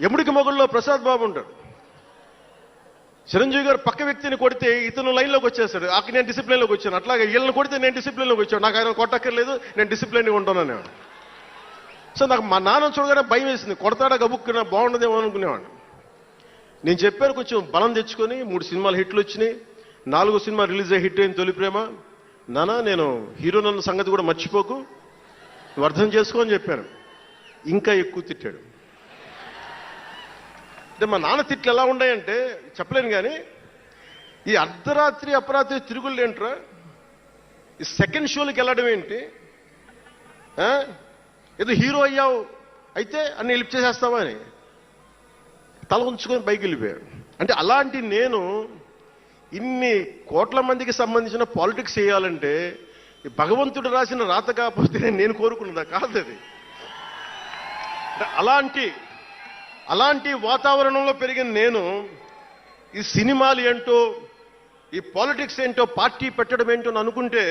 ఎముడికి మొగుల్లో ప్రసాద్ బాబు ఉంటాడు. చిరంజీవి గారు పక్క వ్యక్తిని కొడితే ఇతను లైన్లోకి వచ్చేస్తాడు. అక్కడ నేను డిసిప్లిన్లోకి వచ్చాను. అట్లాగే వీళ్ళని కొడితే నేను డిసిప్లిన్లోకి వచ్చాను. నాకు ఆయన కొట్టక్కర్లేదు, నేను డిసిప్లిన్గా ఉంటానని. సో నాకు మా నాన్న చూడగానే భయం వేసింది. కొడతాడా గబుక్కున బాగుండదేమో అనుకునేవాడు. నేను చెప్పాను కొంచెం బలం తెచ్చుకొని 3 సినిమాలు హిట్లు వచ్చినాయి. 4వ సినిమా రిలీజ్ అయ్యి హిట్ అయిన తొలి ప్రేమ. నాన్న నేను హీరోనన్న సంగతి కూడా మర్చిపోకు, నువ్వు అర్థం చేసుకో అని చెప్పాను. ఇంకా ఎక్కువ తిట్టాడు. అంటే మా నాన్న తిట్లు ఎలా ఉన్నాయంటే చెప్పలేను. కానీ ఈ అర్ధరాత్రి అపరాత్రి తిరుగుళ్ళు ఏంట్రా, ఈ సెకండ్ షోలకి వెళ్ళడం ఏంటి, ఏదో హీరో అయ్యావు అయితే అన్ని లిప్ చేసేస్తావా అని తల ఉంచుకొని పైకి వెళ్ళిపోయాడు. అంటే అలాంటి నేను ఇన్ని కోట్ల మందికి సంబంధించిన పాలిటిక్స్ చేయాలంటే భగవంతుడు రాసిన రాత కాకపోతే నేను కోరుకున్నదా కాదు అది. అలాంటి వాతావరణంలో పెరిగిన నేను ఈ సినిమాలు ఏంటో, ఈ పాలిటిక్స్ ఏంటో, పార్టీ పెట్టడం ఏంటో అనుకుంటే